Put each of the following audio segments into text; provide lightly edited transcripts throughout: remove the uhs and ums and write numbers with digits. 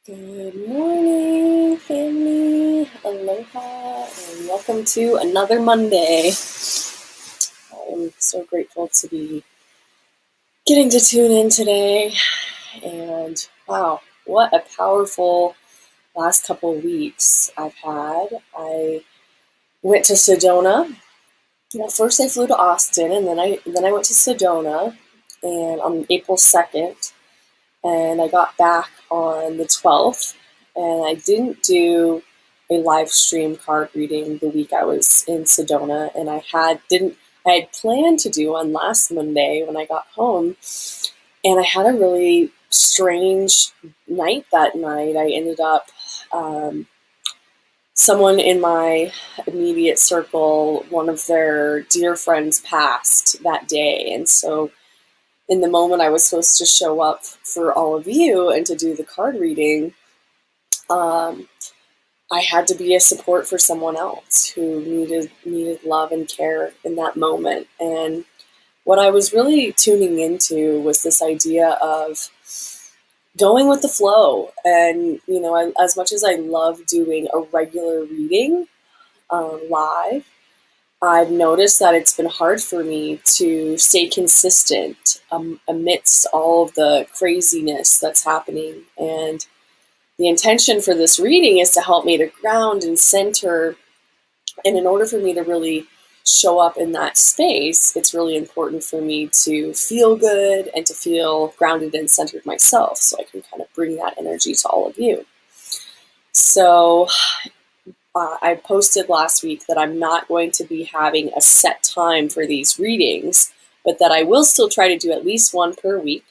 Good morning, family. Aloha, and welcome to another Monday. I'm so grateful to be getting to tune in today. And wow, what a powerful last couple of weeks I've had. I went to Sedona. Well, first I flew to Austin, and then I went to Sedona, and on April 2nd. And I got back on the 12th, and I didn't do a live stream card reading the week I was in Sedona, and I had planned to do one last Monday when I got home, and I had a really strange night that night. I ended up someone in my immediate circle, one of their dear friends passed that day, and so in the moment I was supposed to show up for all of you and to do the card reading, I had to be a support for someone else who needed love and care in that moment. And what I was really tuning into was this idea of going with the flow. And, as much as I love doing a regular reading live, I've noticed that it's been hard for me to stay consistent amidst all of the craziness that's happening. And the intention for this reading is to help me to ground and center. And in order for me to really show up in that space, it's really important for me to feel good and to feel grounded and centered myself, so I can kind of bring that energy to all of you. So I posted last week that I'm not going to be having a set time for these readings, but that I will still try to do at least one per week,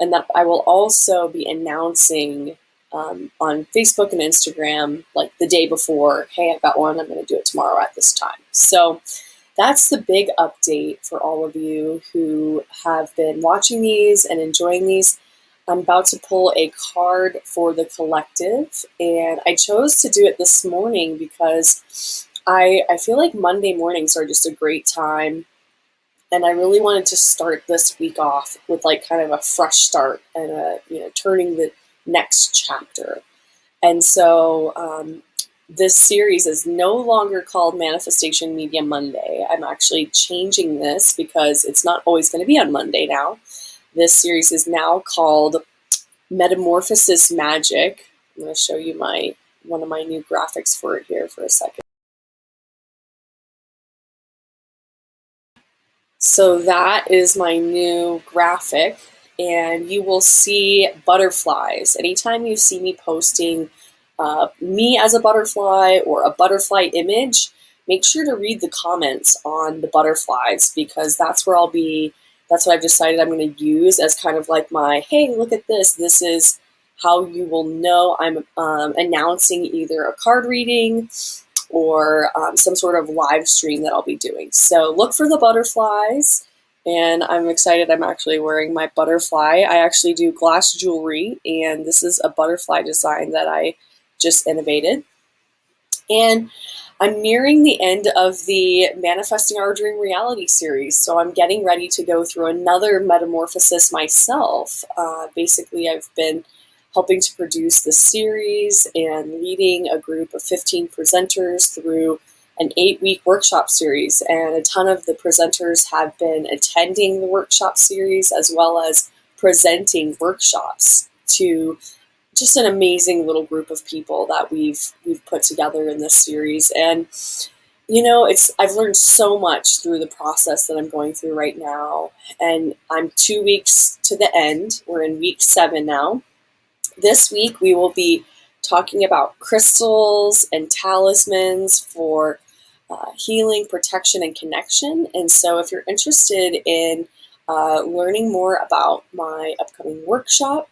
and that I will also be announcing on Facebook and Instagram, like the day before, hey, I've got one, I'm going to do it tomorrow at this time. So that's the big update for all of you who have been watching these and enjoying these. I'm about to pull a card for the collective, and I chose to do it this morning because I feel like Monday mornings are just a great time, and I really wanted to start this week off with like kind of a fresh start and turning the next chapter. And so this series is no longer called Manifestation Media Monday. I'm actually changing this because it's not always going to be on Monday now. This series is now called Metamorphosis Magic. I'm going to show you one of my new graphics for it here for a second. So that is my new graphic, and you will see butterflies. Anytime you see me posting me as a butterfly or a butterfly image, make sure to read the comments on the butterflies, because that's what I've decided I'm going to use as kind of like my, hey, look at this. This is how you will know I'm announcing either a card reading or some sort of live stream that I'll be doing. So look for the butterflies, and I'm excited. I'm actually wearing my butterfly. I actually do glass jewelry, and this is a butterfly design that I just innovated. And I'm nearing the end of the Manifesting Our Dream Reality series, so I'm getting ready to go through another metamorphosis myself. Basically, I've been helping to produce this series and leading a group of 15 presenters through an 8-week workshop series, and a ton of the presenters have been attending the workshop series as well as presenting workshops to just an amazing little group of people that we've put together in this series. And I've learned so much through the process that I'm going through right now, and I'm 2 weeks to the end. We're in week 7 now. This week we will be talking about crystals and talismans for healing, protection, and connection. And so if you're interested in learning more about my upcoming workshop,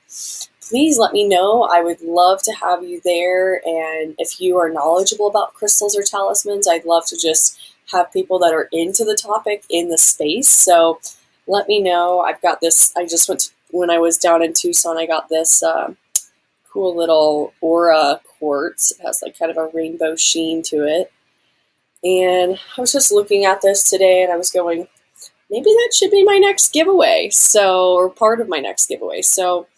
please let me know. I would love to have you there. And if you are knowledgeable about crystals or talismans, I'd love to just have people that are into the topic in the space. So let me know. I've got this. When I was down in Tucson, I got this cool little aura quartz. It has like kind of a rainbow sheen to it. And I was just looking at this today, and I was going, maybe that should be my next giveaway. Or part of my next giveaway. So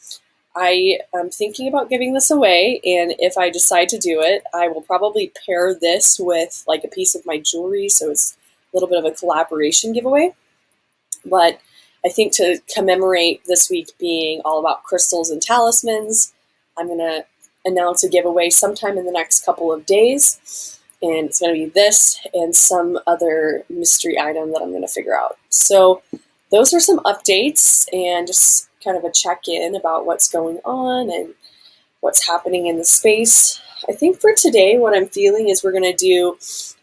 I am thinking about giving this away, and if I decide to do it, I will probably pair this with like a piece of my jewelry, so it's a little bit of a collaboration giveaway. But I think to commemorate this week being all about crystals and talismans, I'm going to announce a giveaway sometime in the next couple of days. And it's going to be this and some other mystery item that I'm going to figure out. So those are some updates and just kind of a check-in about what's going on and what's happening in the space. I think for today, what I'm feeling is we're going to do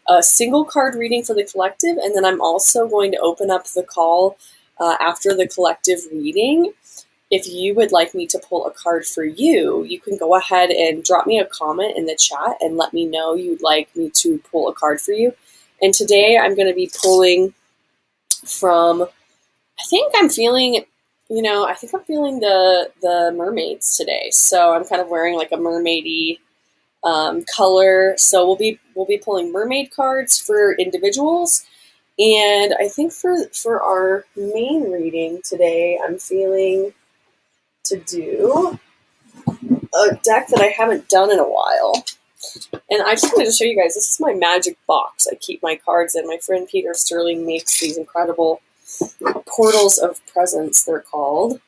a single card reading for the collective, and then I'm also going to open up the call after the collective reading. If you would like me to pull a card for you, you can go ahead and drop me a comment in the chat and let me know you'd like me to pull a card for you. And today I'm going to be pulling from, I think I'm feeling the mermaids today. So I'm kind of wearing like a mermaidy color. So we'll be pulling mermaid cards for individuals. And I think for our main reading today, I'm feeling to do a deck that I haven't done in a while. And I just wanted to show you guys, this is my magic box I keep my cards in. My friend Peter Sterling makes these incredible portals of presence, they're called.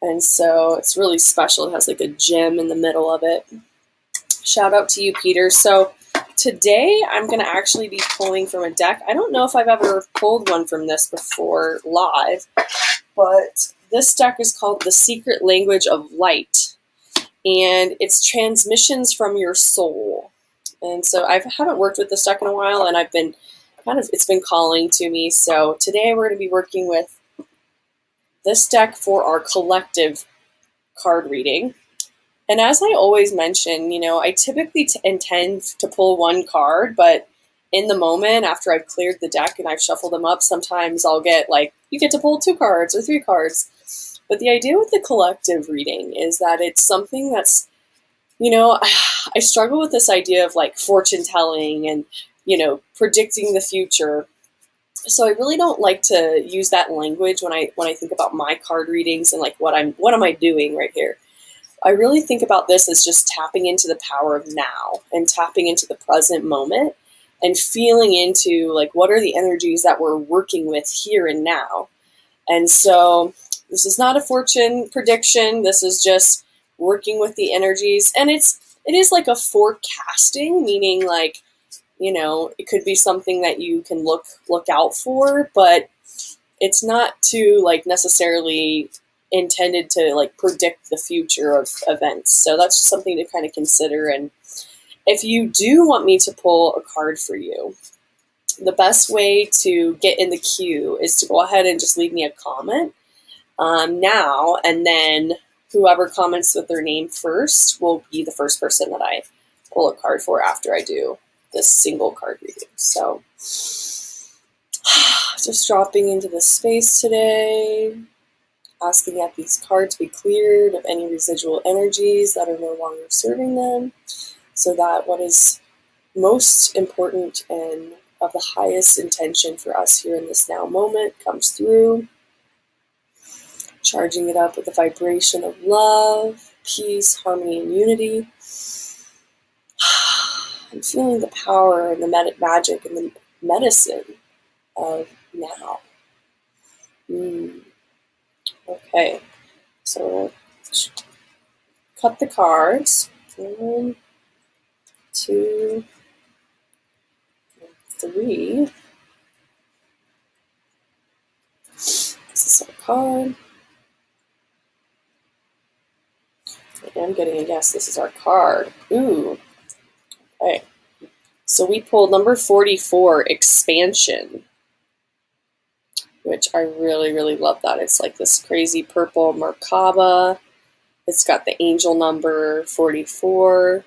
And so it's really special. It has like a gem in the middle of it. Shout out to you, Peter. So today I'm going to actually be pulling from a deck. I don't know if I've ever pulled one from this before live, but this deck is called The Secret Language of Light, and it's transmissions from your soul. And so I haven't worked with this deck in a while, and I've been it's been calling to me. So today we're going to be working with this deck for our collective card reading. And as I always mention, I typically intend to pull one card, but in the moment, after I've cleared the deck and I've shuffled them up, sometimes I'll get like, you get to pull 2 cards or 3 cards. But the idea with the collective reading is that it's something that's, I struggle with this idea of like fortune telling and, predicting the future. So I really don't like to use that language when I think about my card readings and like what am I doing right here. I really think about this as just tapping into the power of now and tapping into the present moment and feeling into like what are the energies that we're working with here and now. And so this is not a fortune prediction. This is just working with the energies, and it is like a forecasting, meaning like, it could be something that you can look out for, but it's not to like necessarily intended to like predict the future of events. So that's just something to kind of consider. And if you do want me to pull a card for you, the best way to get in the queue is to go ahead and just leave me a comment now, and then whoever comments with their name first will be the first person that I pull a card for after I do this single card reading. So just dropping into the space today, asking that these cards be cleared of any residual energies that are no longer serving them, so that what is most important and of the highest intention for us here in this now moment comes through. Charging it up with the vibration of love, peace, harmony, and unity. I'm feeling the power and the magic and the medicine of now. Okay, so cut the cards. 1, 2, 3. This is our card. I am getting a yes, this is our card. Ooh. Okay. So we pulled number 44, Expansion, which I really, really love that. It's like this crazy purple Merkaba. It's got the angel number 44.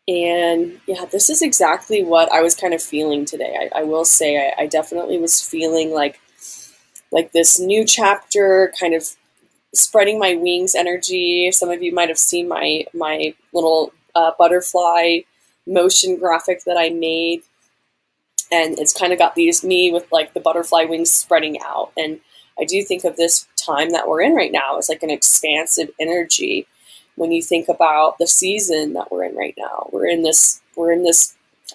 And yeah, this is exactly what I was kind of feeling today. I will say I definitely was feeling like this new chapter, kind of spreading my wings energy. Some of you might have seen my little butterfly motion graphic that I made, and it's kind of got me with like the butterfly wings spreading out. And I do think of this time that we're in right now as like an expansive energy. When you think about the season that we're in right now, we're in this,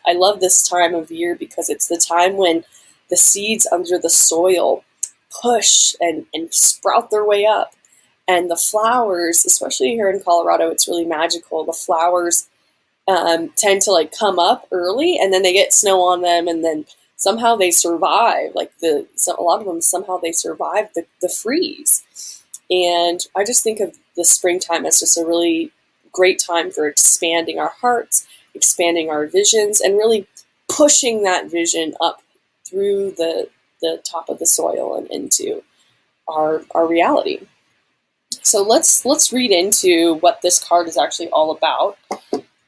I love this time of year because it's the time when the seeds under the soil push and sprout their way up. And the flowers, especially here in Colorado, it's really magical. The flowers tend to like come up early, and then they get snow on them, and then somehow they survive. Like a lot of them, somehow they survive the freeze. And I just think of the springtime as just a really great time for expanding our hearts, expanding our visions, and really pushing that vision up through the top of the soil and into our reality. So let's read into what this card is actually all about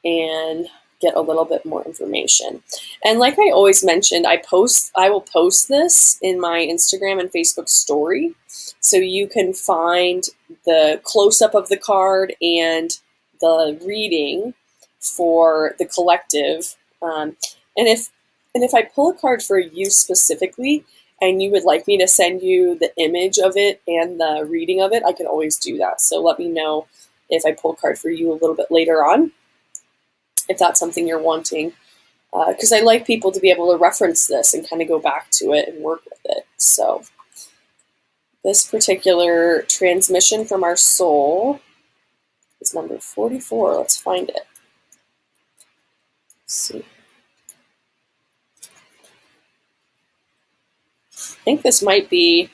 and get a little bit more information. And like I always mentioned, I will post this in my Instagram and Facebook story, so you can find the close-up of the card and the reading for the collective. And if I pull a card for you specifically, and you would like me to send you the image of it and the reading of it, I can always do that. So let me know if I pull a card for you a little bit later on, if that's something you're wanting. Because I like people to be able to reference this and kind of go back to it and work with it. So this particular transmission from our soul is number 44. Let's find it. Let's see. I think this might be,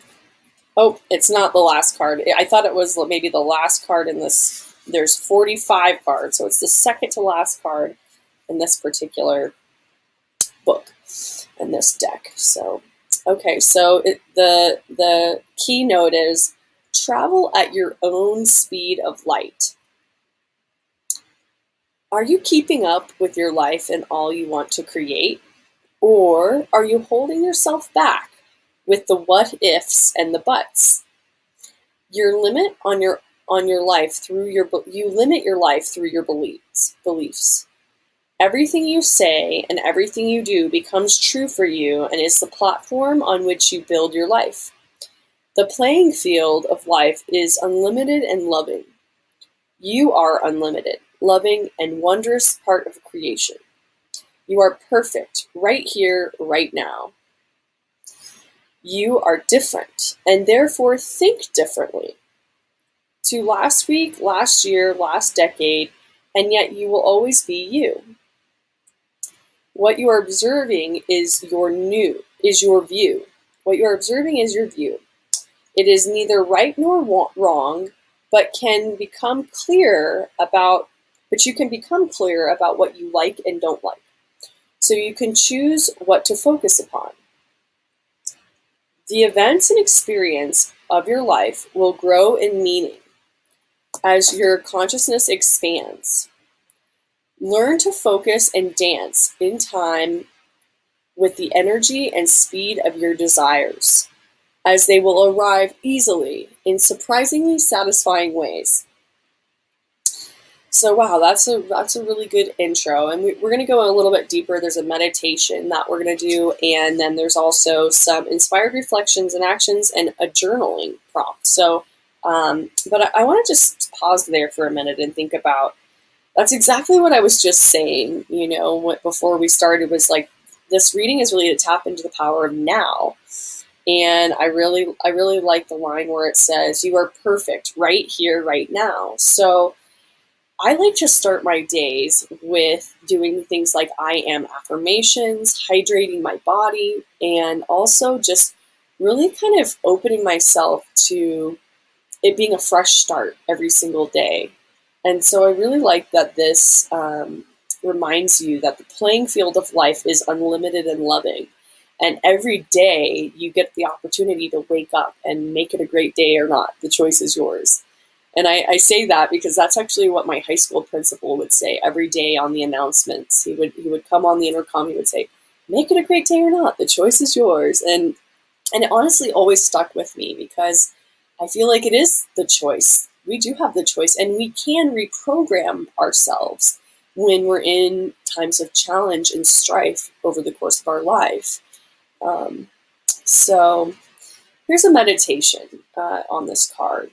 oh, it's not the last card. I thought it was maybe the last card in this. There's 45 cards, so it's the second to last card in this particular book and this deck. So, okay, so the keynote is travel at your own speed of light. Are you keeping up with your life and all you want to create? Or are you holding yourself back with the what ifs and the buts? You limit your life through your beliefs. Everything you say and everything you do becomes true for you and is the platform on which you build your life. The playing field of life is unlimited and loving. You are unlimited, loving, and wondrous part of creation. You are perfect right here, right now. You are different, and therefore think differently to last week, last year, last decade, and yet you will always be you. What you are observing is your view. What you are observing is your view. It is neither right nor wrong, but you can become clear about what you like and don't like. So you can choose what to focus upon. The events and experience of your life will grow in meaning as your consciousness expands. Learn to focus and dance in time with the energy and speed of your desires, as they will arrive easily in surprisingly satisfying ways. So wow, that's a really good intro, and we're going to go a little bit deeper. There's a meditation that we're going to do, and then there's also some inspired reflections and actions and a journaling prompt. So, but I want to just pause there for a minute and think about, that's exactly what I was just saying, before we started, was like, this reading is really to tap into the power of now. And I really like the line where it says, you are perfect right here, right now. So I like to start my days with doing things like I am affirmations, hydrating my body, and also just really kind of opening myself to it being a fresh start every single day. And so I really like that this reminds you that the playing field of life is unlimited and loving. And every day you get the opportunity to wake up and make it a great day or not. The choice is yours. And I say that because that's actually what my high school principal would say every day on the announcements. He would come on the intercom, he would say, make it a great day or not, the choice is yours. And it honestly always stuck with me because I feel like it is the choice. We do have the choice, and we can reprogram ourselves when we're in times of challenge and strife over the course of our life. So Here's a meditation on this card.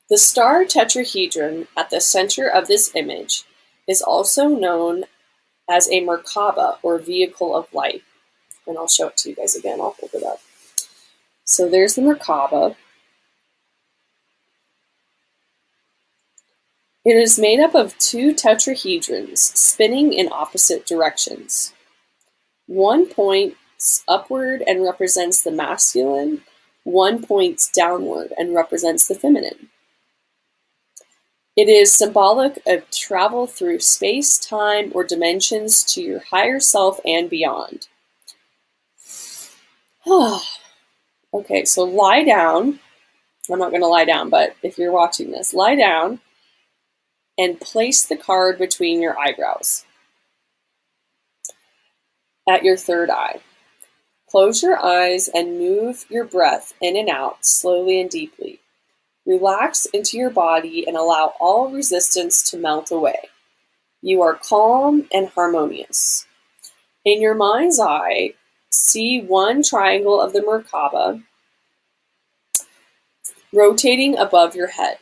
The star tetrahedron at the center of this image is also known as a Merkaba, or vehicle of light. And I'll show it to you guys again. I'll hold it up. So there's the Merkaba. It is made up of two tetrahedrons spinning in opposite directions. One points upward and represents the masculine, one points downward and represents the feminine. It is symbolic of travel through space, time, or dimensions to your higher self and beyond. Okay, so lie down. I'm not going to lie down, but if you're watching this, lie down and place the card between your eyebrows at your third eye. Close your eyes and move your breath in and out slowly and deeply. Relax into your body and allow all resistance to melt away. You are calm and harmonious. In your mind's eye, see one triangle of the Merkaba rotating above your head.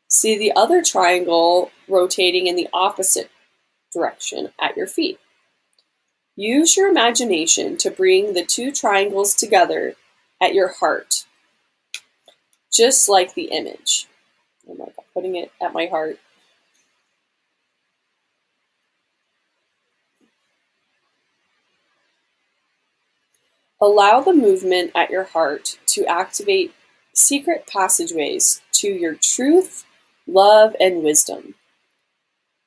See the other triangle rotating in the opposite direction at your feet. Use your imagination to bring the two triangles together at your heart, just like the image. Oh my God, putting it at my heart. Allow the movement at your heart to activate secret passageways to your truth, love, and wisdom.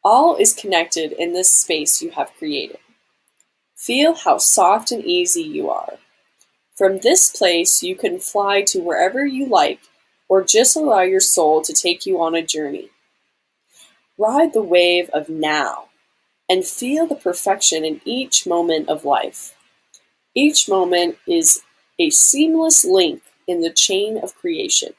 All is connected in this space you have created. Feel how soft and easy you are. From this place, you can fly to wherever you like, or just allow your soul to take you on a journey. Ride the wave of now and feel the perfection in each moment of life. Each moment is a seamless link in the chain of creation.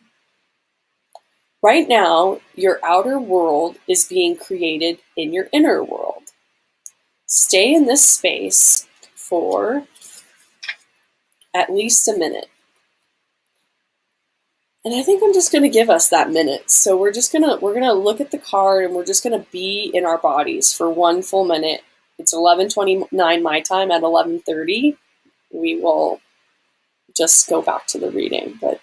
Right now, your outer world is being created in your inner world. Stay in this space for at least a minute. And I think I'm just going to give us that minute. So we're going to look at the card and we're just going to be in our bodies for one full minute. It's 11:29 my time. At 11:30, we will just go back to the reading. But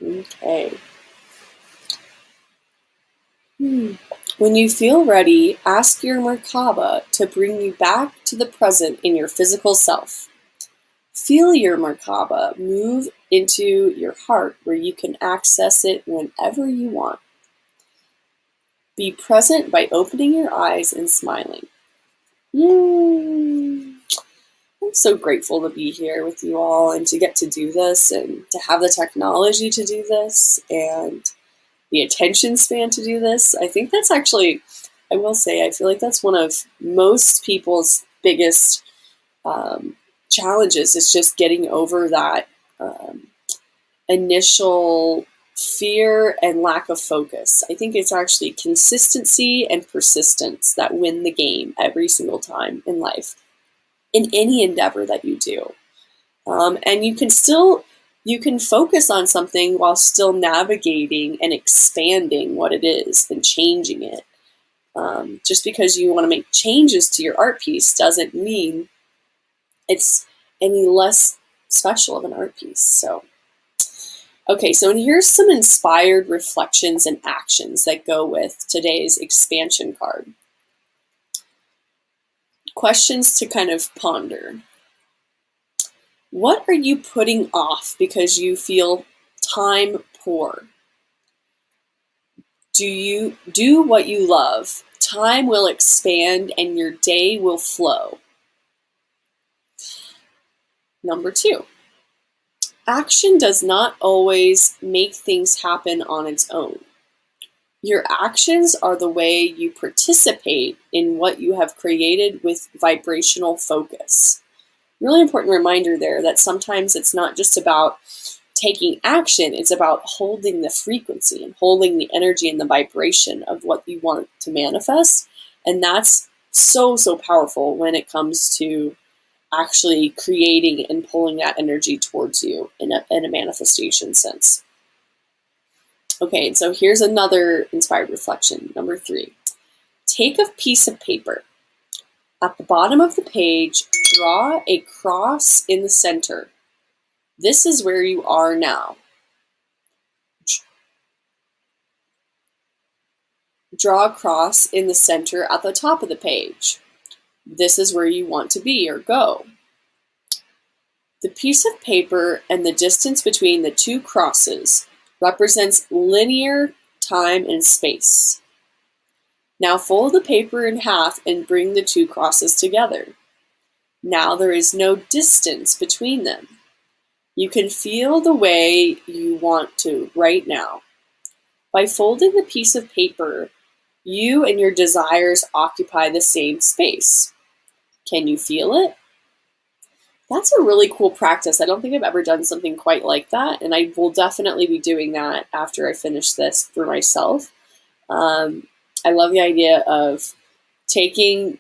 okay. When you feel ready, ask your Merkaba to bring you back to the present in your physical self. Feel your Merkaba move into your heart where you can access it whenever you want. Be present by opening your eyes and smiling. I'm so grateful to be here with you all and to get to do this and to have the technology to do this and the attention span to do this. I think that's actually, I will say, I feel like that's one of most people's biggest challenges, is just getting over that initial fear and lack of focus. I think it's actually consistency and persistence that win the game every single time in life, in any endeavor that you do. And you can focus on something while still navigating and expanding what it is and changing it. Just because you want to make changes to your art piece doesn't mean it's any less special of an art piece. So, okay, so here's some inspired reflections and actions that go with today's expansion card. questions to kind of ponder. What are you putting off because you feel time poor? Do you do what you love? Time will expand and your day will flow. Number 2, action does not always make things happen on its own. Your actions are the way you participate in what you have created with vibrational focus. Really important reminder there that sometimes it's not just about taking action, it's about holding the frequency and holding the energy and the vibration of what you want to manifest. And that's so, so powerful when it comes to actually creating and pulling that energy towards you in a manifestation sense. Okay, and so here's another inspired reflection. Number 3, take a piece of paper. At the bottom of the page, draw a cross in the center. This is where you are now. Draw a cross in the center at the top of the page. This is where you want to be or go. The piece of paper and the distance between the 2 crosses represents linear time and space. Now fold the paper in half and bring the 2 crosses together. Now there is no distance between them. You can feel the way you want to right now. By folding the piece of paper, you and your desires occupy the same space. Can you feel it? That's a really cool practice. I don't think I've ever done something quite like that, and I will definitely be doing that after I finish this for myself. I love the idea of taking,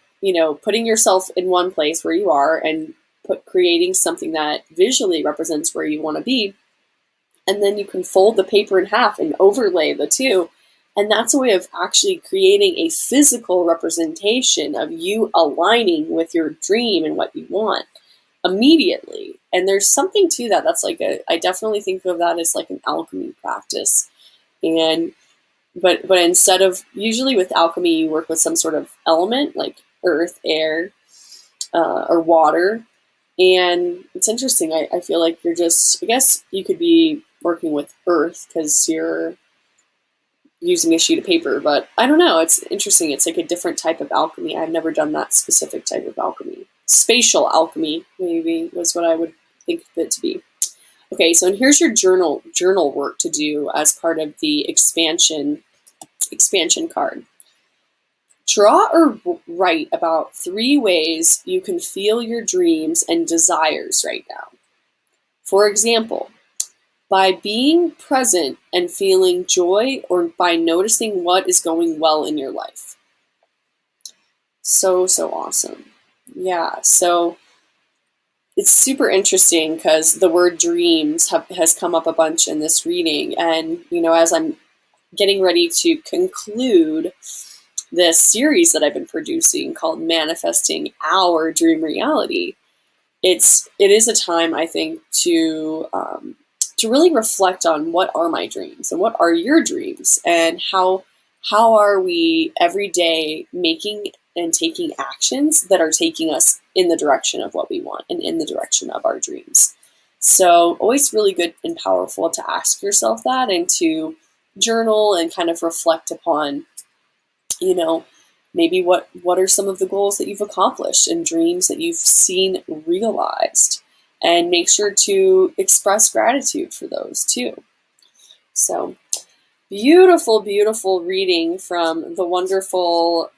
putting yourself in one place where you are and creating something that visually represents where you want to be. And then you can fold the paper in half and overlay the 2. And that's a way of actually creating a physical representation of you aligning with your dream and what you want immediately. And there's something to that. That's like I definitely think of that as like an alchemy practice. But instead of, usually with alchemy, you work with some sort of element like earth, air, or water. And it's interesting. I feel like I guess you could be working with earth because you're using a sheet of paper, but I don't know. It's interesting. It's like a different type of alchemy. I've never done that specific type of alchemy. Spatial alchemy, maybe, was what I would think of it to be. Okay, so and here's your journal work to do as part of the expansion card. Draw or write about 3 ways you can feel your dreams and desires right now. For example, by being present and feeling joy, or by noticing what is going well in your life. So, so awesome. Yeah, so it's super interesting because the word dreams has come up a bunch in this reading. And, as I'm getting ready to conclude this series that I've been producing called Manifesting Our Dream Reality, it is a time, I think, to really reflect on what are my dreams and what are your dreams, and how are we every day making and taking actions that are taking us in the direction of what we want and in the direction of our dreams. So always really good and powerful to ask yourself that and to journal and kind of reflect upon, maybe what are some of the goals that you've accomplished and dreams that you've seen realized. And make sure to express gratitude for those too. So, beautiful, beautiful reading from the wonderful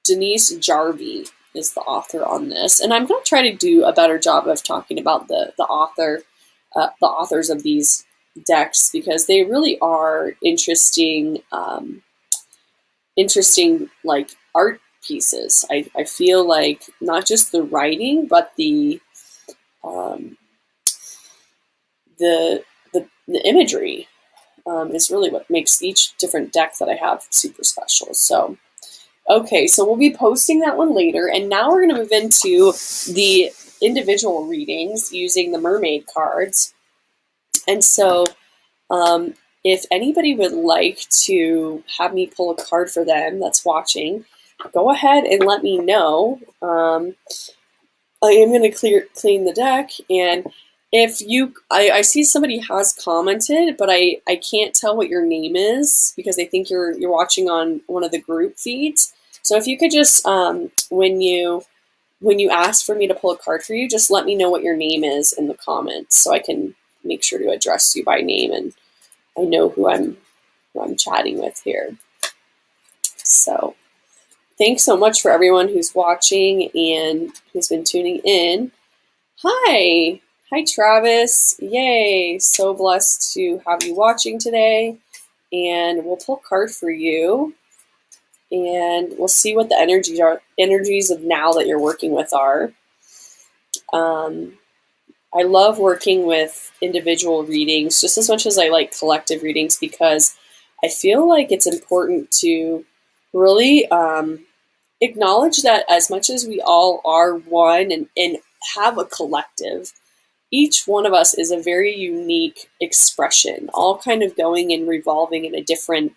Denise Jarvie is the author on this. And I'm going to try to do a better job of talking about the authors of these decks, because they really are interesting, like art pieces. I feel like not just the writing, but the imagery is really what makes each different deck that I have super special. So, okay, so we'll be posting that one later. And now we're going to move into the individual readings using the mermaid cards. And so if anybody would like to have me pull a card for them that's watching, go ahead and let me know. I am going to clean the deck, and if I see somebody has commented, but I can't tell what your name is because I think you're watching on one of the group feeds. So if you could just when you ask for me to pull a card for you, just let me know what your name is in the comments so I can make sure to address you by name and I know who I'm chatting with here. So thanks so much for everyone who's watching and who's been tuning in. Hi. Hi, Travis. Yay. So blessed to have you watching today. And we'll pull a card for you. And we'll see what the energies of now that you're working with are. I love working with individual readings just as much as I like collective readings because I feel like it's important to really acknowledge that as much as we all are one and have a collective, each one of us is a very unique expression, all kind of going and revolving in a different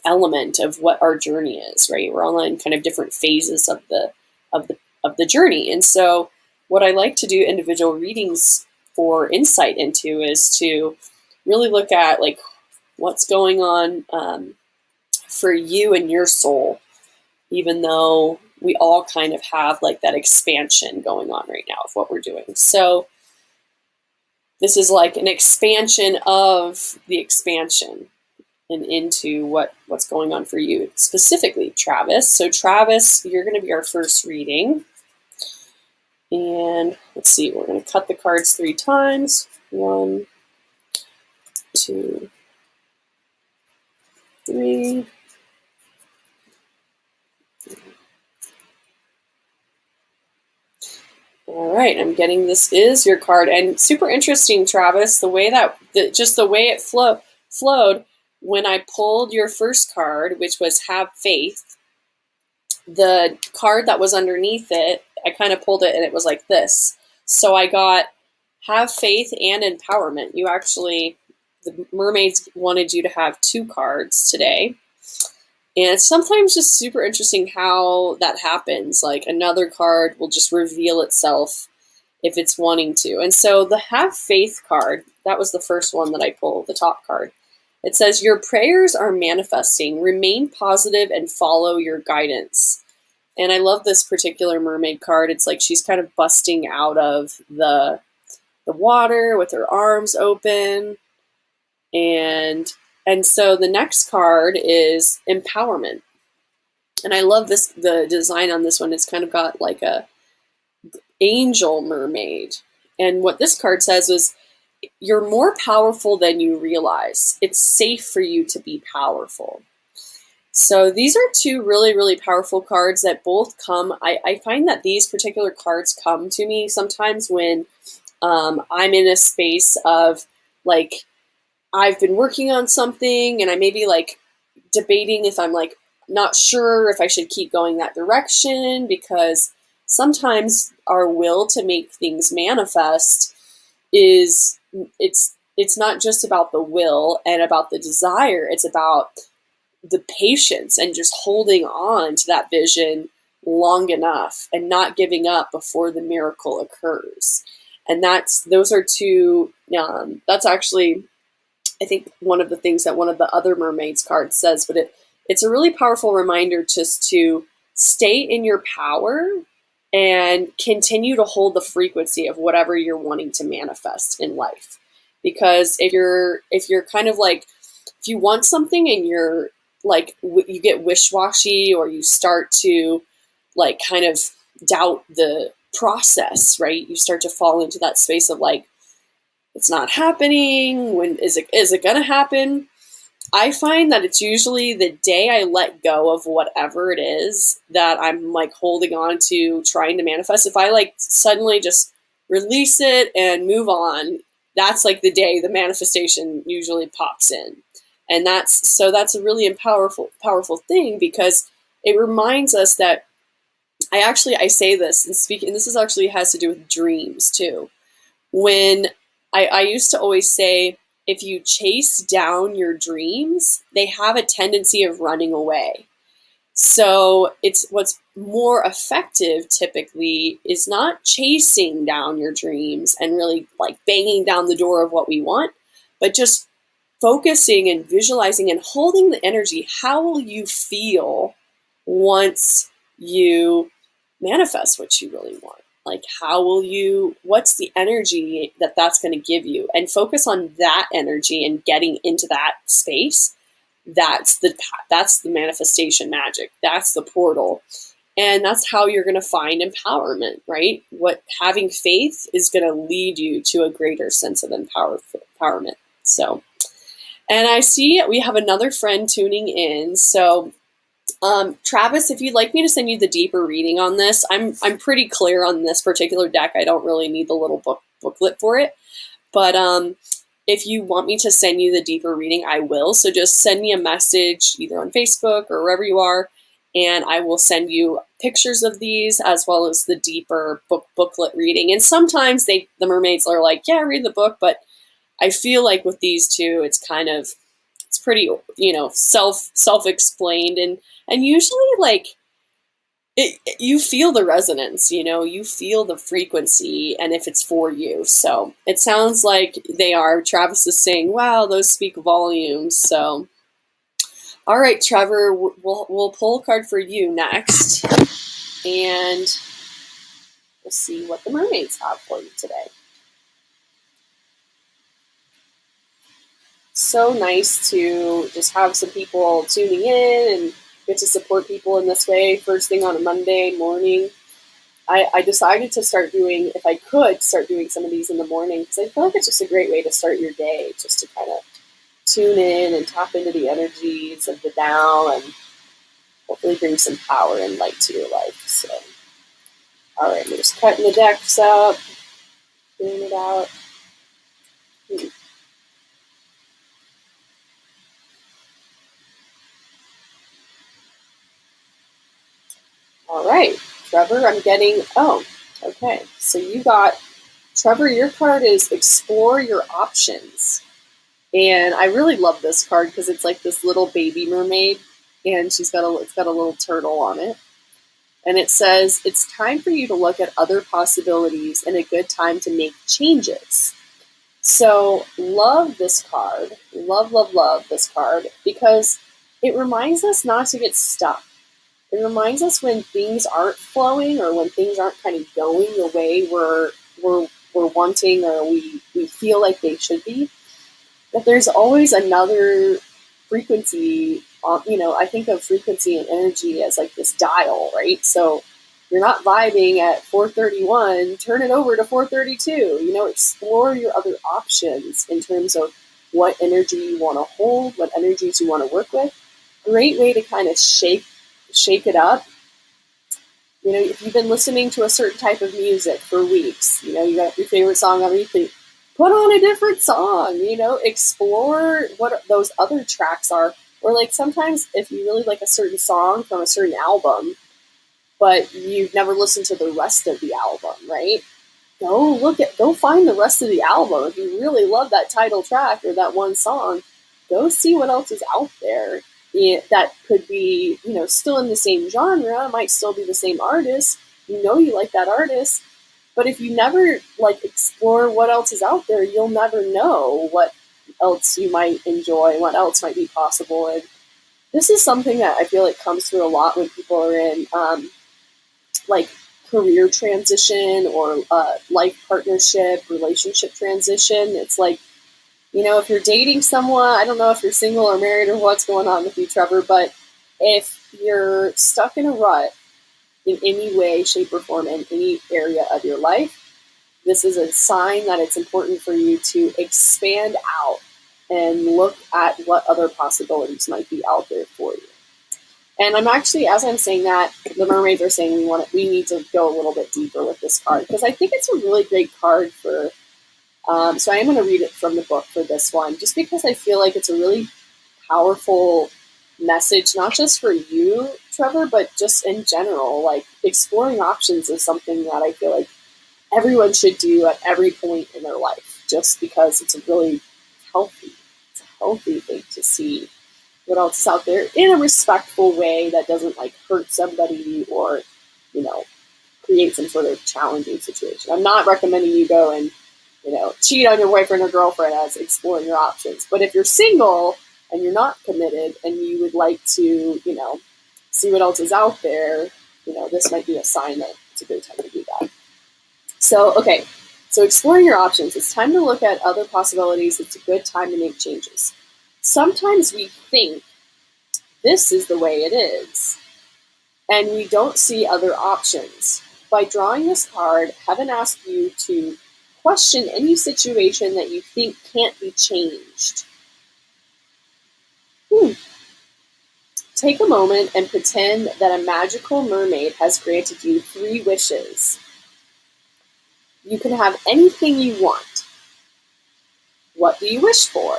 element of what our journey is, right? We're all in kind of different phases of the journey. And so what I like to do individual readings for insight into is to really look at like what's going on for you and your soul, even though we all kind of have like that expansion going on right now of what we're doing. So this is like an expansion of the expansion and into what's going on for you, specifically Travis. So Travis, you're going to be our first reading. And let's see, we're going to cut the cards 3 times. 1, 2, 3. All right, I'm getting this is your card. And super interesting, Travis, the way that, just the way it flowed, when I pulled your first card, which was Have Faith, the card that was underneath it, I kind of pulled it and it was like this. So I got Have Faith and Empowerment. You actually, the mermaids wanted you to have 2 cards today. And it's sometimes just super interesting how that happens. Like another card will just reveal itself if it's wanting to. And so the Have Faith card, that was the first one that I pulled, the top card. It says, your prayers are manifesting. Remain positive and follow your guidance. And I love this particular mermaid card. It's like she's kind of busting out of the water with her arms open. And so the next card is Empowerment. And I love the design on this one. It's kind of got like a angel mermaid. And what this card says is, you're more powerful than you realize. It's safe for you to be powerful. So these are 2 really, really powerful cards that both come. I find that these particular cards come to me sometimes when I'm in a space of like, I've been working on something and I may be like debating if I'm like not sure if I should keep going that direction, because sometimes our will to make things manifest is it's not just about the will and about the desire. It's about the patience and just holding on to that vision long enough and not giving up before the miracle occurs. And those are 2. That's actually, I think, one of the things that one of the other mermaids cards says, but it's a really powerful reminder just to stay in your power and continue to hold the frequency of whatever you're wanting to manifest in life. Because if you're kind of like, if you want something and you're like, you get wish-washy or you start to like kind of doubt the process, right? You start to fall into that space of like, it's not happening. When is it going to happen? I find that it's usually the day I let go of whatever it is that I'm like holding on to, trying to manifest. If I like suddenly just release it and move on, that's like the day the manifestation usually pops in. And that's a really powerful thing, because it reminds us that I say this and speak, and this is actually has to do with dreams too. When I used to always say, if you chase down your dreams, they have a tendency of running away. So it's what's more effective typically is not chasing down your dreams and really like banging down the door of what we want, but just focusing and visualizing and holding the energy. How will you feel once you manifest what you really want? Like, what's the energy that that's going to give you? And focus on that energy and getting into that space. That's the manifestation magic. That's the portal. And that's how you're going to find empowerment, right? What having faith is going to lead you to a greater sense of empowerment. So, and I see we have another friend tuning in. So, Travis, if you'd like me to send you the deeper reading on this, I'm pretty clear on this particular deck. I don't really need the little booklet for it, but if you want me to send you the deeper reading, I will. So just send me a message either on Facebook or wherever you are, and I will send you pictures of these as well as the deeper booklet reading. And sometimes the mermaids are like, yeah, read the book, but I feel like with these two, it's pretty, self-explained, and usually like you feel the resonance, you feel the frequency, and if it's for you. So it sounds like they are. Travis is saying, wow, those speak volumes. So, all right, Trevor, we'll pull a card for you next, and we'll see what the mermaids have for you today. So nice to just have some people tuning in and get to support people in this way first thing on a Monday morning. I decided to start doing some of these in the morning because I feel like it's just a great way to start your day, just to kind of tune in and tap into the energies of the Tao and hopefully bring some power and light to your life. So, all right, I'm just cutting the decks up, cleaning it out. All right, Trevor, okay. So you got, Trevor, your card is Explore Your Options. And I really love this card because it's like this little baby mermaid, and it's got a little turtle on it. And it says, it's time for you to look at other possibilities and a good time to make changes. So love this card. Love this card because it reminds us not to get stuck. It reminds us when things aren't flowing or when things aren't kind of going the way we're wanting or we feel like they should be, that there's always another frequency. I think of frequency and energy as like this dial, right? So you're not vibing at 431, turn it over to 432. Explore your other options in terms of what energy you want to hold, what energies you want to work with. Great way to kind of shake it up. If you've been listening to a certain type of music for weeks, you got your favorite song on repeat, put on a different song, explore what those other tracks are. Or like sometimes if you really like a certain song from a certain album, but you've never listened to the rest of the album, right? Go find the rest of the album. If you really love that title track or that one song, go see what else is out there. That could be, still in the same genre, might still be the same artist. You like that artist, but if you never explore what else is out there, you'll never know what else you might enjoy, what else might be possible. And this is something that I feel like comes through a lot when people are in career transition or life partnership, relationship transition. It's like, if you're dating someone, I don't know if you're single or married or what's going on with you, Trevor, but if you're stuck in a rut in any way, shape, or form in any area of your life, this is a sign that it's important for you to expand out and look at what other possibilities might be out there for you. And I'm actually, as I'm saying that, the mermaids are saying we need to go a little bit deeper with this card because I think it's a really great card for. So I am going to read it from the book for this one, just because I feel like it's a really powerful message, not just for you, Trevor, but just in general. Like, exploring options is something that I feel like everyone should do at every point in their life, just because it's a healthy thing to see what else is out there in a respectful way that doesn't hurt somebody or, create some sort of challenging situation. I'm not recommending you go and, cheat on your boyfriend or girlfriend as exploring your options. But if you're single and you're not committed and you would like to, see what else is out there, this might be a sign that it's a good time to do that. So, okay, so exploring your options. It's time to look at other possibilities. It's a good time to make changes. Sometimes we think this is the way it is, and we don't see other options. By drawing this card, heaven asks you to question any situation that you think can't be changed. Take a moment and pretend that a magical mermaid has granted you 3 wishes. You can have anything you want. What do you wish for?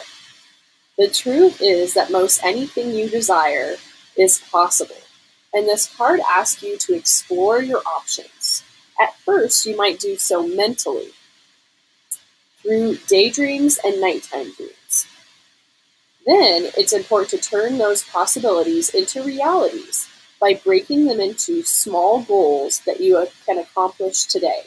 The truth is that most anything you desire is possible, and this card asks you to explore your options. At first, you might do so mentally, through daydreams and nighttime dreams. Then, it's important to turn those possibilities into realities by breaking them into small goals that you can accomplish today.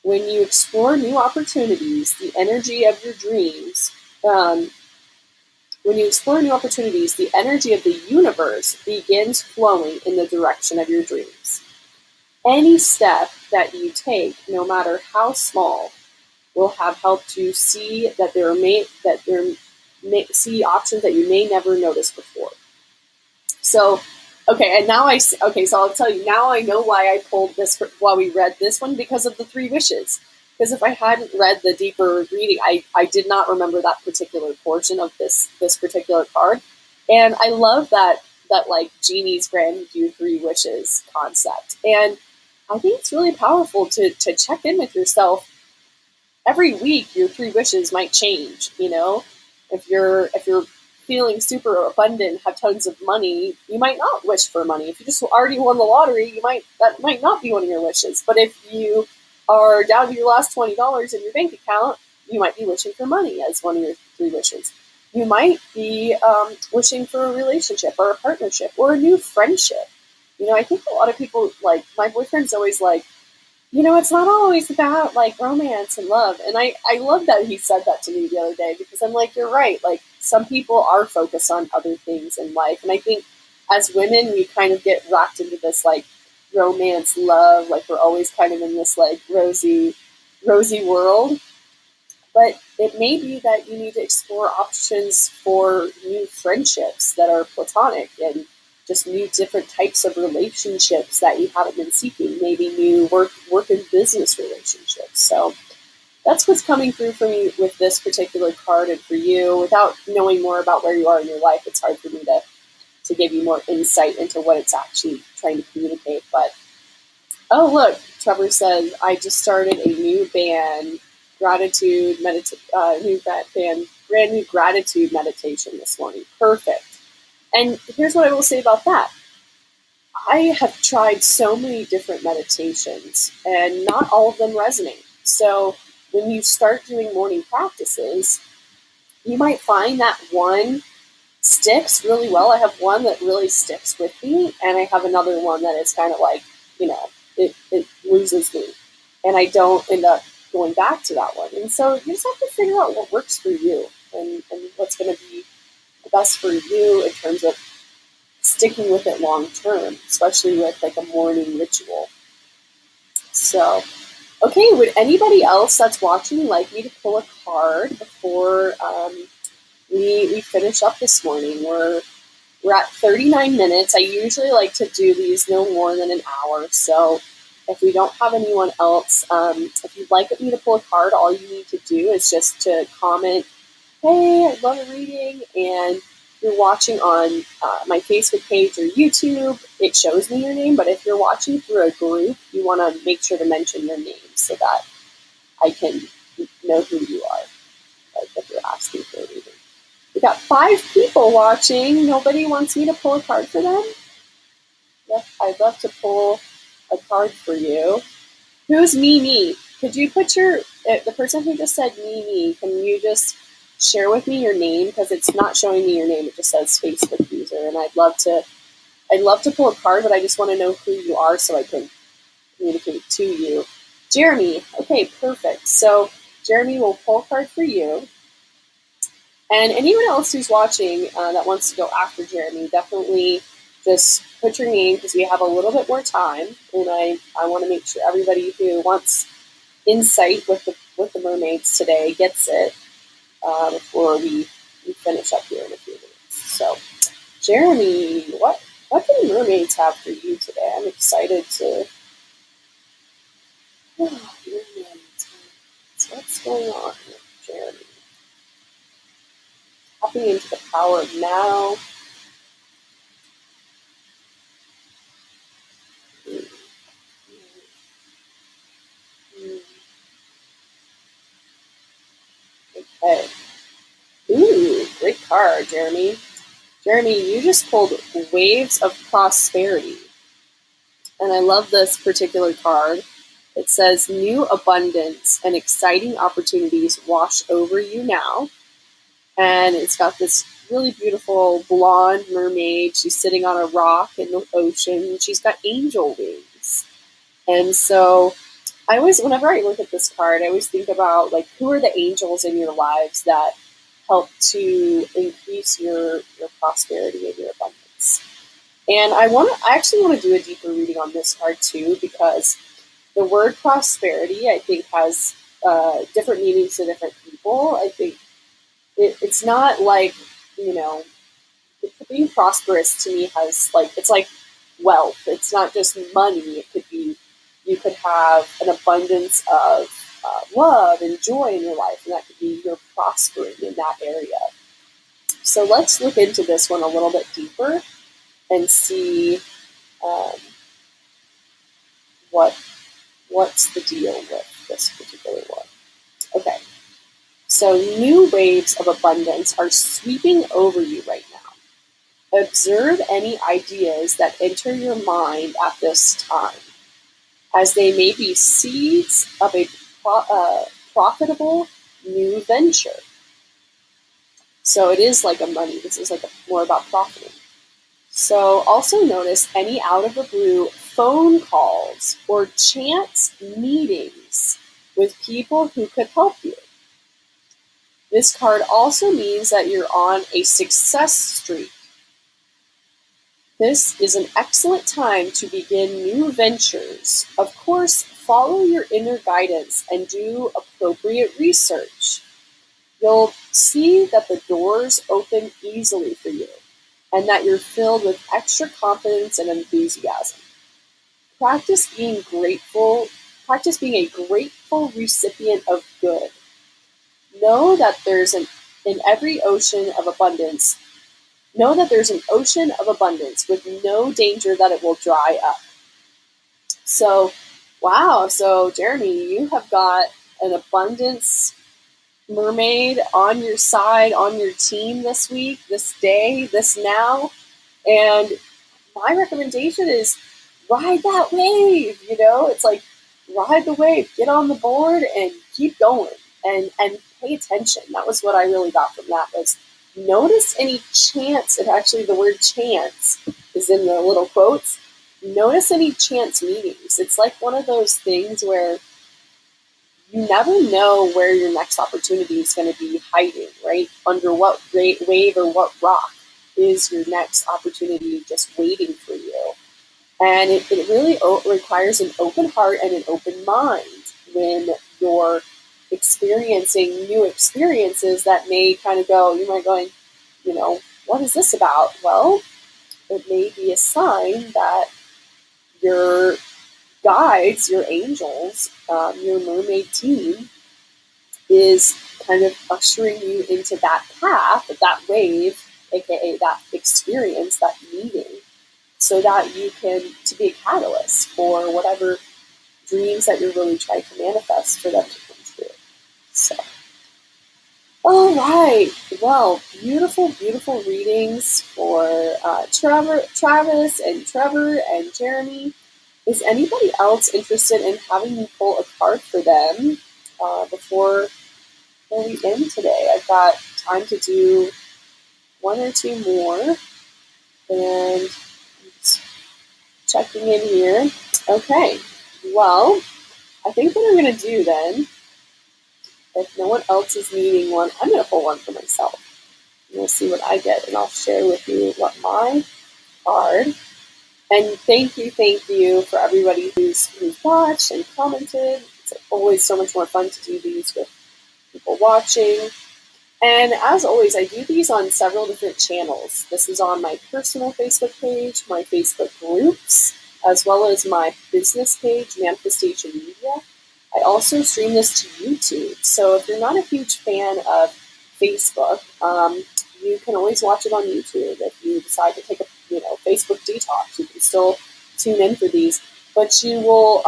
When you explore new opportunities, the energy of your dreams, the energy of the universe begins flowing in the direction of your dreams. Any step that you take, no matter how small, will have helped you see that see options that you may never notice before. So, so I'll tell you, now I know why I pulled this while we read this one, because of the 3 wishes. Because if I hadn't read the deeper reading, I did not remember that particular portion of this particular card. And I love that like genies granted you 3 wishes concept. And I think it's really powerful to check in with yourself. Every week your 3 wishes might change, If you're feeling super abundant, have tons of money, you might not wish for money. If you just already won the lottery, that might not be one of your wishes. But if you are down to your last $20 in your bank account, you might be wishing for money as one of your 3 wishes. You might be wishing for a relationship or a partnership or a new friendship. I think a lot of people, like, my boyfriend's always like, it's not always about like romance and love. And I love that he said that to me the other day, because I'm like, you're right. Like, some people are focused on other things in life. And I think as women, we kind of get wrapped into this like romance, love, like we're always kind of in this like rosy world. But it may be that you need to explore options for new friendships that are platonic, and just new different types of relationships that you haven't been seeking, maybe new work and business relationships. So that's what's coming through for me with this particular card. And for you, without knowing more about where you are in your life, it's hard for me to give you more insight into what it's actually trying to communicate. But, oh, look, Trevor says, I just started a new band, brand new gratitude meditation this morning. Perfect. And here's what I will say about that. I have tried so many different meditations, and not all of them resonate. So when you start doing morning practices, you might find that one sticks really well. I have one that really sticks with me, and I have another one that is kind of like, it loses me, and I don't end up going back to that one. And so you just have to figure out what works for you and what's going to be the best for you in terms of sticking with it long term, especially with like a morning ritual. So, okay, would anybody else that's watching like me to pull a card before we finish up this morning? We're at 39 minutes. I usually like to do these no more than an hour. So if we don't have anyone else, if you'd like me to pull a card, all you need to do is just to comment, hey, I love a reading, and you're watching on my Facebook page or YouTube, it shows me your name. But if you're watching through a group, you want to make sure to mention your name so that I can know who you are, like if you're asking for a reading. We got 5 people watching. Nobody wants me to pull a card for them? Yes, I'd love to pull a card for you. Who's Mimi? Could you put the person who just said Mimi, can you just share with me your name? Because it's not showing me your name. It just says Facebook user. And I'd love to I'd love to pull a card, but I just want to know who you are so I can communicate to you. Jeremy. Okay, perfect. So Jeremy will pull a card for you. And anyone else who's watching that wants to go after Jeremy, definitely just put your name because we have a little bit more time. And I want to make sure everybody who wants insight with the mermaids today gets it before we finish up here in a few minutes. So, Jeremy, what do the mermaids have for you today? I'm excited to. Oh, mermaids. So what's going on here, Jeremy? Tapping into the power of now. Okay. Ooh, great card, Jeremy. Jeremy, you just pulled Waves of Prosperity. And I love this particular card. It says, new abundance and exciting opportunities wash over you now. And it's got this really beautiful blonde mermaid. She's sitting on a rock in the ocean. She's got angel wings. And so I always, whenever I look at this card, I always think about like who are the angels in your lives that help to increase your prosperity and your abundance. And I actually want to do a deeper reading on this card too, because the word prosperity, I think, has different meanings to different people. I think it's not like, you know, being prosperous to me has like, it's like wealth. It's not just money. It could be, you could have an abundance of love and joy in your life, and that could be you're prospering in that area. So let's look into this one a little bit deeper and see um, what's the deal with this particular one. Okay, so new waves of abundance are sweeping over you right now. Observe any ideas that enter your mind at this time, as they may be seeds of a profitable new venture. So it is like a money. This is like more about profiting. So also notice any out of the blue phone calls or chance meetings with people who could help you. This card also means that you're on a success streak. This is an excellent time to begin new ventures. Of course, follow your inner guidance and do appropriate research. You'll see that the doors open easily for you and that you're filled with extra confidence and enthusiasm. Practice being a grateful recipient of good. Know that there's an ocean of abundance with no danger that it will dry up. So, wow. So, Jeremy, you have got an abundance mermaid on your side, on your team this week, this day, this now. And my recommendation is ride that wave. You know, it's like ride the wave, get on the board and keep going and pay attention. That was what I really got from that, was notice any chance, and actually the word chance is in the little quotes. Notice any chance meetings. It's like one of those things where you never know where your next opportunity is going to be hiding, right? Under what wave or what rock is your next opportunity just waiting for you? And it really requires an open heart and an open mind when you're experiencing new experiences that may kind of you might going, you know, what is this about? Well, it may be a sign that your guides, your angels, your mermaid team is kind of ushering you into that path, that wave, aka that experience, that meeting, so that you can to be a catalyst for whatever dreams that you're really trying to manifest for them to come true. So, all right. Well, beautiful, beautiful readings for Travis and Trevor and Jeremy. Is anybody else interested in having me pull a card for them before we end today? I've got time to do one or two more, and checking in here. Okay, well, I think what I'm going to do then, if no one else is needing one, I'm going to pull one for myself. And we'll see what I get, and I'll share with you what my card. And thank you for everybody who's watched and commented. It's always so much more fun to do these with people watching. And as always, I do these on several different channels. This is on my personal Facebook page, my Facebook groups, as well as my business page, Manifestation Media. I also stream this to YouTube. So if you're not a huge fan of Facebook, you can always watch it on YouTube. If you decide to take a Facebook detox, you can still tune in for these. But you will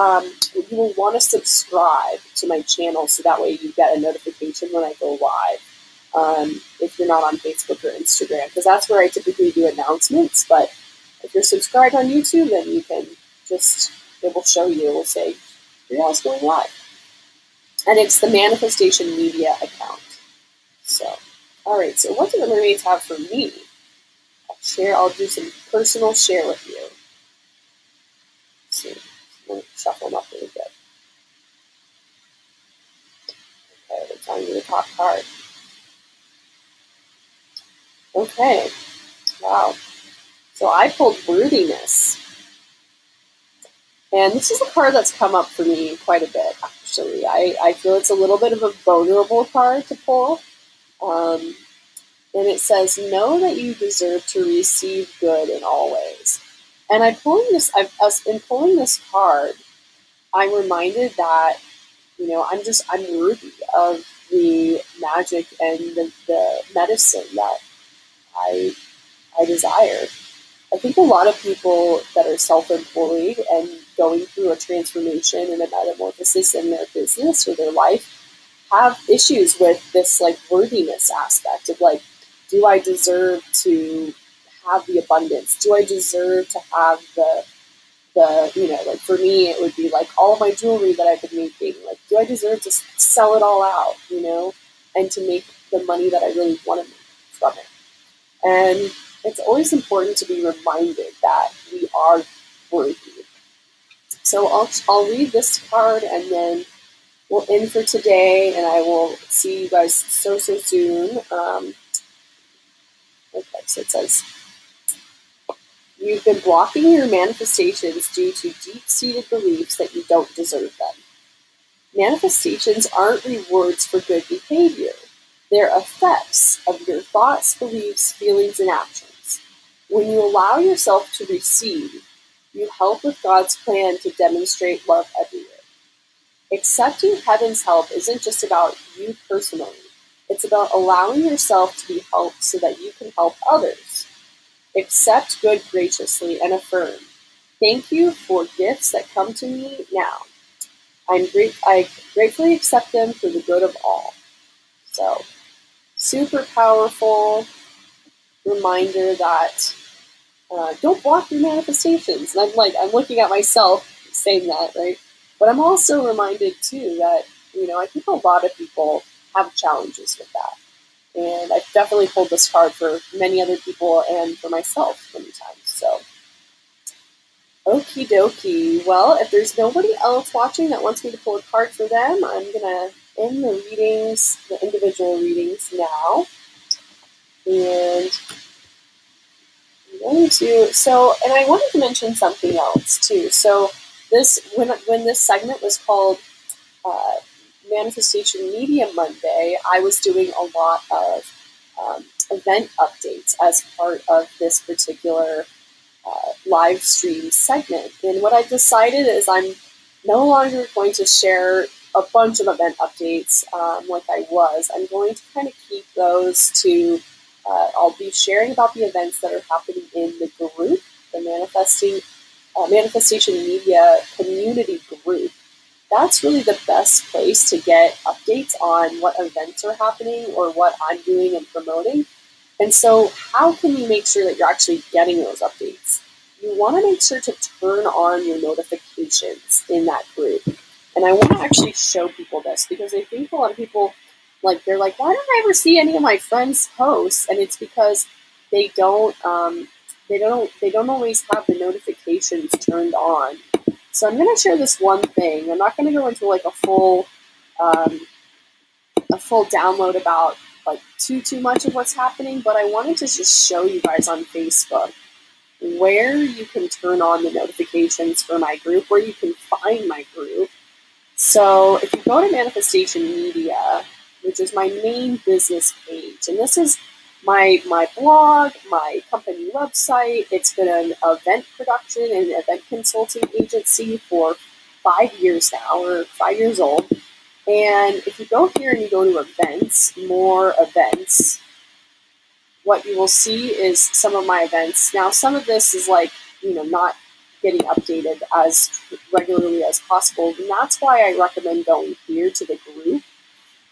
want to subscribe to my channel so that way you get a notification when I go live. If you're not on Facebook or Instagram, because that's where I typically do announcements. But if you're subscribed on YouTube, then you can it will show you, it will say, you're always going live. And it's the Manifestation Media account. So, all right, so what do the mermaids have for me? I'll do some personal share with you. Let's see, I'm going to shuffle them up really good. Okay, they're telling me the top card. Okay, wow. So I pulled Worthiness. And this is a card that's come up for me quite a bit, actually. I feel it's a little bit of a vulnerable card to pull. And it says, know that you deserve to receive good in all ways. And in pulling this card, I'm reminded that, I'm worthy of the magic and the medicine that I desire. I think a lot of people that are self-employed and going through a transformation and a metamorphosis in their business or their life have issues with this worthiness aspect of do I deserve to have the abundance? Do I deserve to have the for me it would be all of my jewelry that I've been making. Do I deserve to sell it all out, and to make the money that I really want to make from it? And it's always important to be reminded that we are worthy. So I'll read this card and then we'll end for today, and I will see you guys so soon. Okay, so it says, you've been blocking your manifestations due to deep-seated beliefs that you don't deserve them. Manifestations aren't rewards for good behavior. They're effects of your thoughts, beliefs, feelings, and actions. When you allow yourself to receive, you help with God's plan to demonstrate love everywhere. Accepting heaven's help isn't just about you personally. It's about allowing yourself to be helped so that you can help others. Accept good graciously and affirm, thank you for gifts that come to me now. I gratefully accept them for the good of all. So, super powerful reminder that don't block your manifestations. And I'm looking at myself saying that, right? But I'm also reminded too that, I think a lot of people have challenges with that. And I've definitely pulled this card for many other people and for myself many times. So, okie dokie. Well, if there's nobody else watching that wants me to pull a card for them, I'm going to end the readings, the individual readings now. And and I wanted to mention something else too. So when this segment was called Manifestation Media Monday, I was doing a lot of event updates as part of this particular live stream segment. And what I decided is I'm no longer going to share a bunch of event updates like I was. I'm going to kind of keep those to I'll be sharing about the events that are happening in the group, the Manifestation Media community group. That's really the best place to get updates on what events are happening or what I'm doing and promoting. And so how can you make sure that you're actually getting those updates? You want to make sure to turn on your notifications in that group. And I want to actually show people this because I think a lot of people, they're like, why don't I ever see any of my friends' posts? And it's because they don't they don't always have the notifications turned on. So I'm going to share this one thing. I'm not going to go into like um, a full download about like too much of what's happening, but I wanted to just show you guys on Facebook where you can turn on the notifications for my group, where you can find my group. So if you go to Manifestation Media, which is my main business page, and this is my blog, my company website. It's been an event production and event consulting agency for 5 years now, or 5 years old. And if you go here and you go to events, more events, what you will see is some of my events. Now, some of this is like, not getting updated as regularly as possible. And that's why I recommend going here to the group.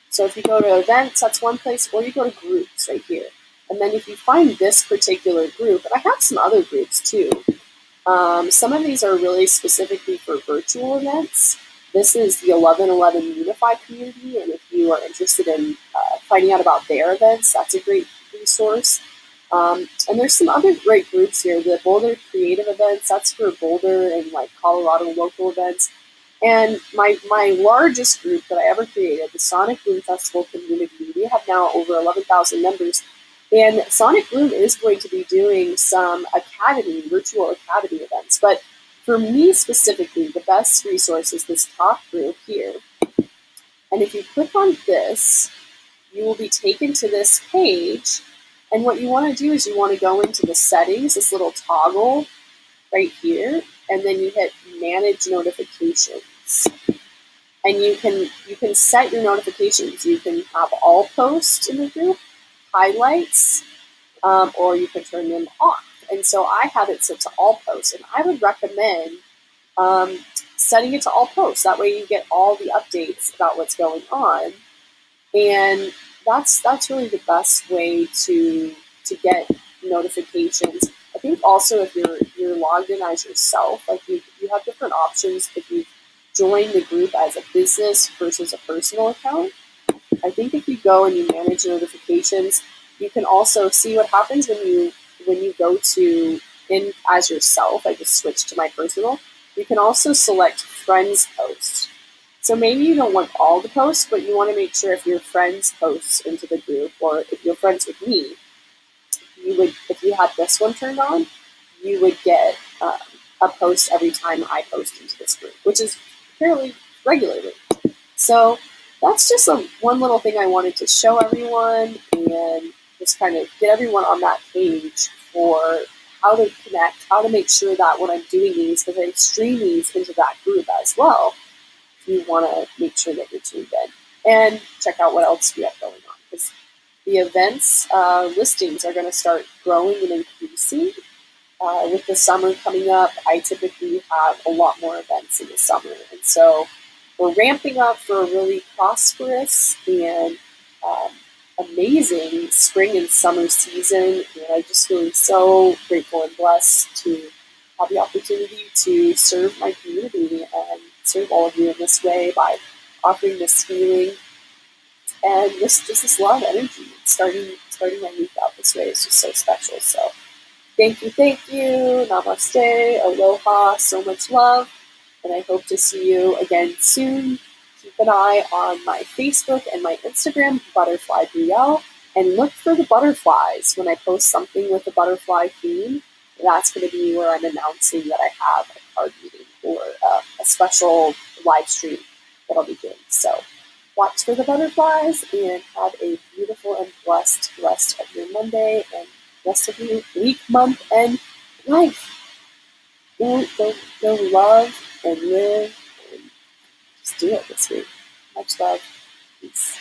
So if you go to events, that's one place, or you go to groups right here. And then if you find this particular group, and I have some other groups too, some of these are really specifically for virtual events. This is the 1111 Unify community, and if you are interested in finding out about their events, that's a great resource. And there's some other great groups here. The Boulder Creative Events, that's for Boulder and like Colorado local events. And my largest group that I ever created, the Sonic Boom Festival community, we have now over 11,000 members. And Sonic Boom is going to be doing some virtual academy events. But for me specifically, the best resource is this top group here. And if you click on this, you will be taken to this page. And what you want to do is you want to go into the settings, this little toggle right here, and then you hit Manage Notifications. And you can set your notifications. You can have all posts in the group, highlights, or you can turn them off. And so I have it set to all posts, and I would recommend setting it to all posts. That way you get all the updates about what's going on, and that's really the best way to get notifications. I think also if you're logged in as yourself, like you have different options if you join the group as a business versus a personal account. I think if you go and you manage notifications, you can also see what happens when you go to in as yourself. I just switched to my personal. You can also select friends posts. So maybe you don't want all the posts, but you want to make sure if your friends posts into the group, or if you're friends with me, if you had this one turned on, you would get a post every time I post into this group, which is fairly regularly. So that's just one little thing I wanted to show everyone, and just kind of get everyone on that page for how to connect, how to make sure that when I'm doing these, because I stream these into that group as well, you want to make sure that you're tuned in and check out what else we have going on, because the events listings are going to start growing and increasing. With the summer coming up, I typically have a lot more events in the summer, and so we're ramping up for a really prosperous and amazing spring and summer season, and I just feel so grateful and blessed to have the opportunity to serve my community and serve all of you in this way by offering this healing and this love energy. Starting my week out this way is just so special. So thank you, namaste, aloha, so much love, and I hope to see you again soon. Keep an eye on my Facebook and my Instagram, Butterfly Brielle, and look for the butterflies when I post something with a butterfly theme. That's going to be where I'm announcing that I have a card reading or a special live stream that I'll be doing. So watch for the butterflies, and have a beautiful and blessed rest of your Monday and rest of your week, month, and life. Go love and live, and just do it this week. Much love. Peace.